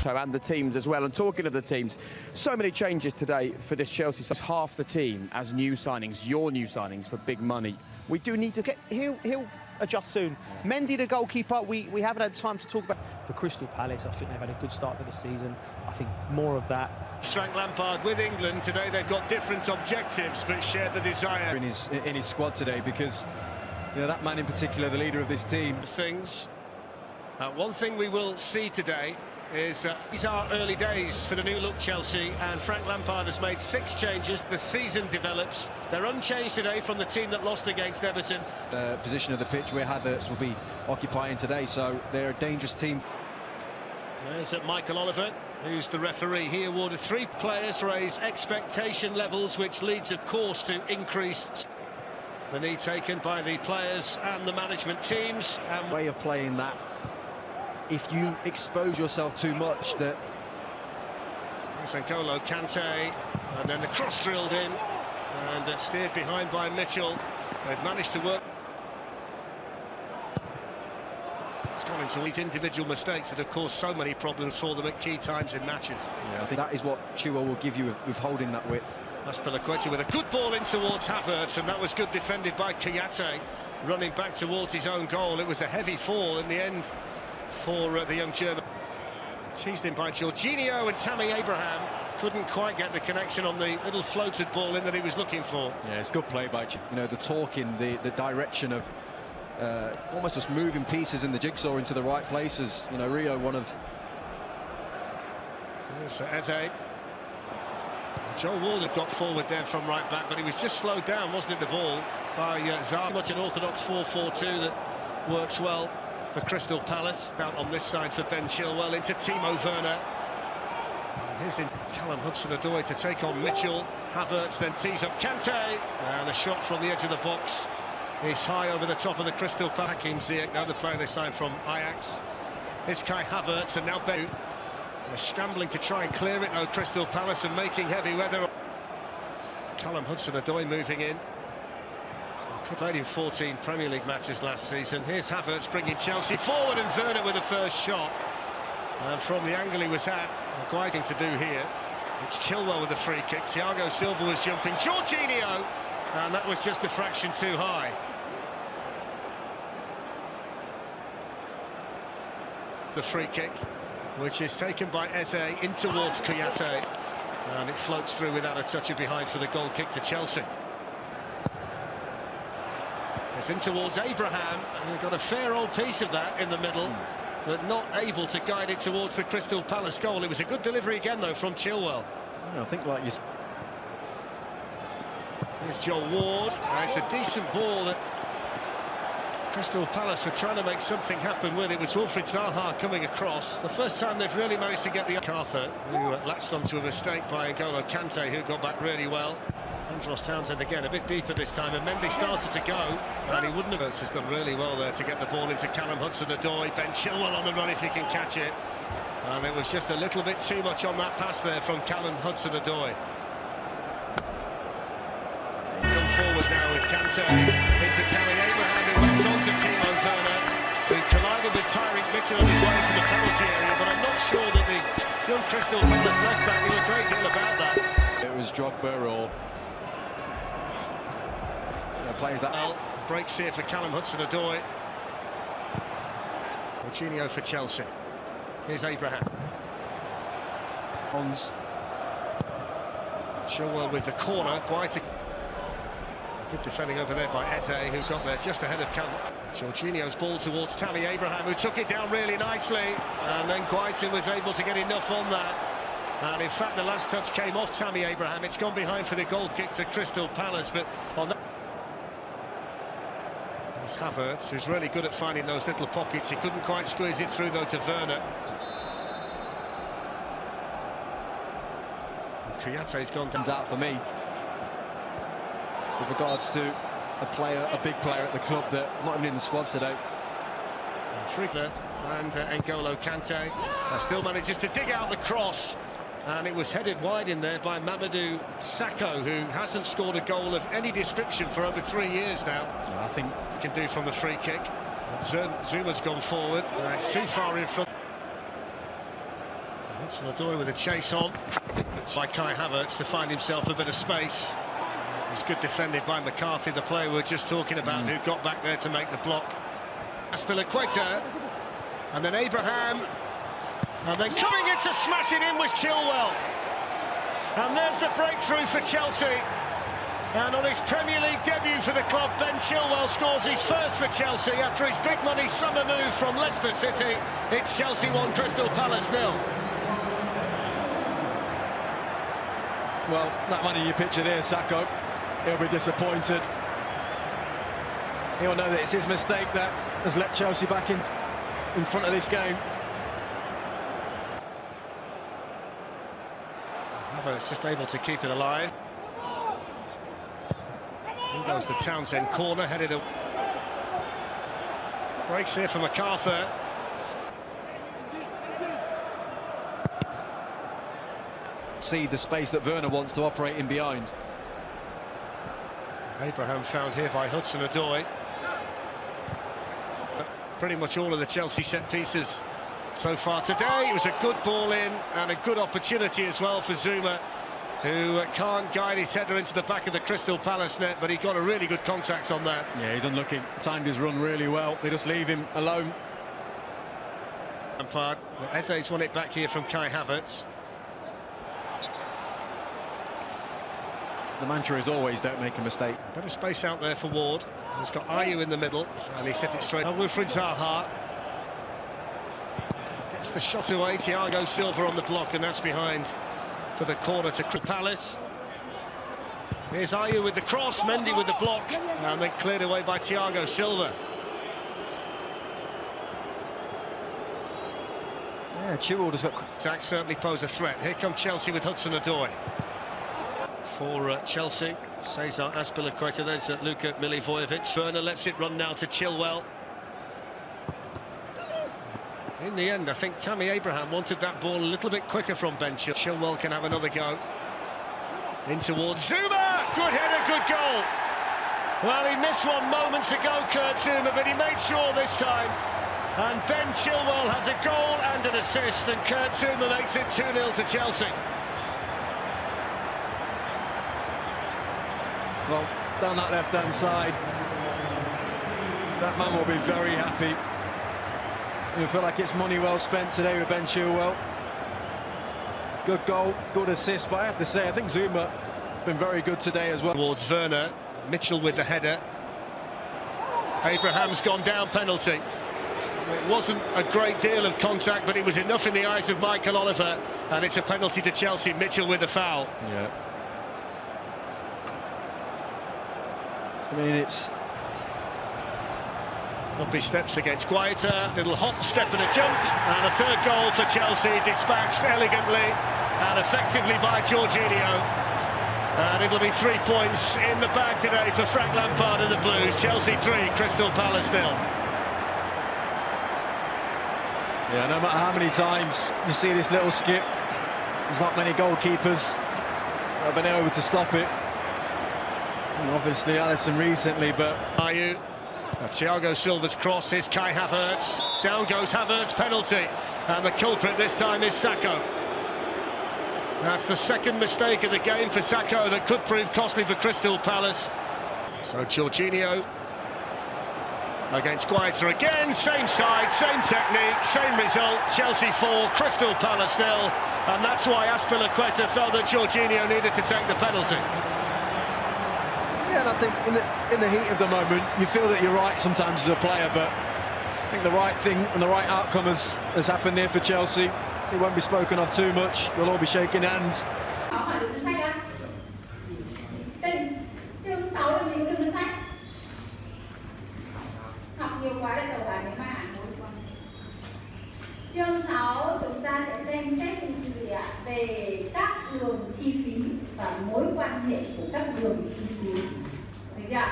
And the teams as well. And talking of the teams, so many changes today for this Chelsea. So half the team as new signings, your new signings for big money. We do need to get... He'll adjust soon. Mendy, the goalkeeper, we haven't had time to talk about. For Crystal Palace, I think they've had a good start to the season. I think more of that. Frank Lampard with England today. They've got different objectives, but share the desire in his squad today, because you know that man in particular, the leader of this team. Things. One thing we will see today is these are early days for the new look Chelsea, and Frank Lampard has made 6 changes. The season develops. They're unchanged today from the team that lost against Everton. Position of the pitch where Havertz will be occupying today, so they're a dangerous team. There's Michael Oliver, who's the referee. He awarded 3 players, raise expectation levels, which leads, of course, to increased the knee taken by the players and the management teams. Way of playing that. If you expose yourself too much, that... N'Golo Kante, and then the cross drilled in, and steered behind by Mitchell. They've managed to work. It's gone into these individual mistakes that have caused so many problems for them at key times in matches. Yeah, I think that is what CheIIsea will give you with holding that width. Aspilicueta with a good ball in towards Havertz, and that was good defended by CheIIsea, running back towards his own goal. It was a heavy fall in the end for the young German. Teased in by Jorginho, and Tammy Abraham couldn't quite get the connection on the little floated ball in that he was looking for. Yeah, it's good play by, you know, the talking, the direction of almost just moving pieces in the jigsaw into the right places. You know, Rio, one of... There's Eze. Joel Ward had got forward there from right back, but he was just slowed down, wasn't it, the ball, by Zaha. Much an orthodox 4-4-2 that works well for Crystal Palace. Out on this side for Ben Chilwell, into Timo Werner. Here's in Callum Hudson-Odoi to take on Mitchell. Havertz then tees up Kante, and a shot from the edge of the box is high over the top of the Crystal Palace. CheIIsea, another player they signed from Ajax. Here's Kai Havertz, and now Ben. They're scrambling to try and clear it though, Crystal Palace, and making heavy weather. Callum Hudson-Odoi moving in. Played in 14 Premier League matches last season. Here's Havertz bringing Chelsea forward, and Werner with the first shot. And from the angle he was at, quite thing to do here. It's Chilwell with the free kick. Thiago Silva was jumping. Jorginho! And that was just a fraction too high. The free kick, which is taken by Eze in towards CheIIsea. And it floats through without a touch of behind for the goal kick to Chelsea. It's in towards Abraham, and we've got a fair old piece of that in the middle, but not able to guide it towards the Crystal Palace goal. It was a good delivery again, though, from Chilwell. I think like you... Here's Joel Ward, and it's a decent ball that Crystal Palace were trying to make something happen with. It was Wilfried Zaha coming across. The first time they've really managed to get the... Arthur, who latched onto a mistake by N'Golo Kante, who got back really well. Andros Townsend again, a bit deeper this time, and Mendy started to go, and he wouldn't have. He's done really well there to get the ball into Callum Hudson-Odoi. Ben Chilwell on the run if he can catch it, and it was just a little bit too much on that pass there from Callum Hudson-Odoi. Come forward now with Kante into Tammy Abraham, who went on to Timo Werner, who collided with Tyreek Mitchell on his way to the penalty area, but I'm not sure that the young Crystal Palace left back knew a great deal about that. It was Drogba or... plays that. Well, breaks here for Callum Hudson-Odoi. Jorginho for Chelsea. Here's Abraham. Ons. Chilwell with the corner. Quite a good defending over there by Eze, who got there just ahead of Callum. Jorginho's ball towards Tammy Abraham, who took it down really nicely, and then Guaita was able to get enough on that. And in fact, the last touch came off Tammy Abraham. It's gone behind for the goal kick to Crystal Palace, but on that... It's Havertz, who's really good at finding those little pockets. He couldn't quite squeeze it through, though, to Werner. CheIIsea's gone down. Out for me with regards to a big player at the club that not even in the squad today. Frigler and N'Golo Kante still manages to dig out the cross, and it was headed wide in there by Mamadou Sakho, who hasn't scored a goal of any description for over 3 years now. I think he can do from the free kick. Zuma's gone forward, it's too far in front. Hudson-Odoi with a chase on by Havertz to find himself a bit of space. It was good defended by McCarthy, the player we were just talking about, who got back there to make the block. Azpilicueta, and then Abraham, and then coming in to smash it in was Chilwell. And there's the breakthrough for Chelsea. And on his Premier League debut for the club, Ben Chilwell scores his first for Chelsea after his big money summer move from Leicester City. It's Chelsea 1, Crystal Palace 0. Well, that man in your picture there, Sacco, he'll be disappointed. He'll know that it's his mistake that has let Chelsea back in front of this game. Havertz just able to keep it alive. Here goes the Townsend corner, headed up. Breaks here for MacArthur. See the space that Werner wants to operate in behind. Abraham found here by Hudson-Odoi. Pretty much all of the Chelsea set pieces so far today. It was a good ball in and a good opportunity as well for Zouma, who can't guide his header into the back of the Crystal Palace net, but he got a really good contact on that. Yeah, he's unlucky. Timed his run really well. They just leave him alone. Lampard. Eze's won it back here from Kai Havertz. The mantra is always don't make a mistake. Better space out there for Ward. He's got Ayew in the middle, and he set it straight. Wilfried Zaha gets the shot away. Thiago Silva on the block, and that's behind for the corner to Palace. Here's Ayew with the cross, Mendy with the block, and then cleared away by Thiago Silva. Yeah, Chilwell has got... Attack certainly pose a threat. Here comes Chelsea with Hudson-Odoi. For Chelsea, Cesar Azpilicueta, there's Luka Milivojevic. Werner lets it run now to Chilwell. In the end, I think Tammy Abraham wanted that ball a little bit quicker from Ben Chilwell. Chilwell can have another go. In towards Zouma! Good header, good goal! Well, he missed one moments ago, Kurt Zouma, but he made sure this time. And Ben Chilwell has a goal and an assist, and Kurt Zouma makes it 2-0 to Chelsea. Well, down that left-hand side, that man will be very happy. He'll feel like it's money well spent today with Ben Chilwell. Good goal, good assist, but I have to say, I think Zouma has been very good today as well. Towards Werner, Mitchell with the header. Abraham's gone down, penalty. It wasn't a great deal of contact, but it was enough in the eyes of Michael Oliver, and it's a penalty to Chelsea. Mitchell with the foul. Yeah. I mean, it's... Up his steps against Guaita, little hop, step and a jump, and a third goal for Chelsea, dispatched elegantly and effectively by Jorginho. And it'll be 3 points in the bag today for Frank Lampard and the Blues. Chelsea 3, Crystal Palace 0. Yeah, no matter how many times you see this little skip, there's not many goalkeepers that have been able to stop it. And obviously Alisson recently, but... Ayew, Thiago Silva's cross, here's Kai Havertz. Down goes Havertz, penalty. And the culprit this time is Sacco. That's the second mistake of the game for Sacco that could prove costly for Crystal Palace. So Jorginho against Guaita again, same side, same technique, same result. Chelsea 4, Crystal Palace 0, and that's why Azpilicueta felt that Jorginho needed to take the penalty. Yeah, and I think in the heat of the moment, you feel that you're right sometimes as a player, but I think the right thing and the right outcome has happened here for Chelsea. It won't be spoken of too much. We'll all be shaking hands. Chương 6 chúng ta sẽ xem xét về các đường chi phí và mối quan hệ của các đường chi phí. Được chưa?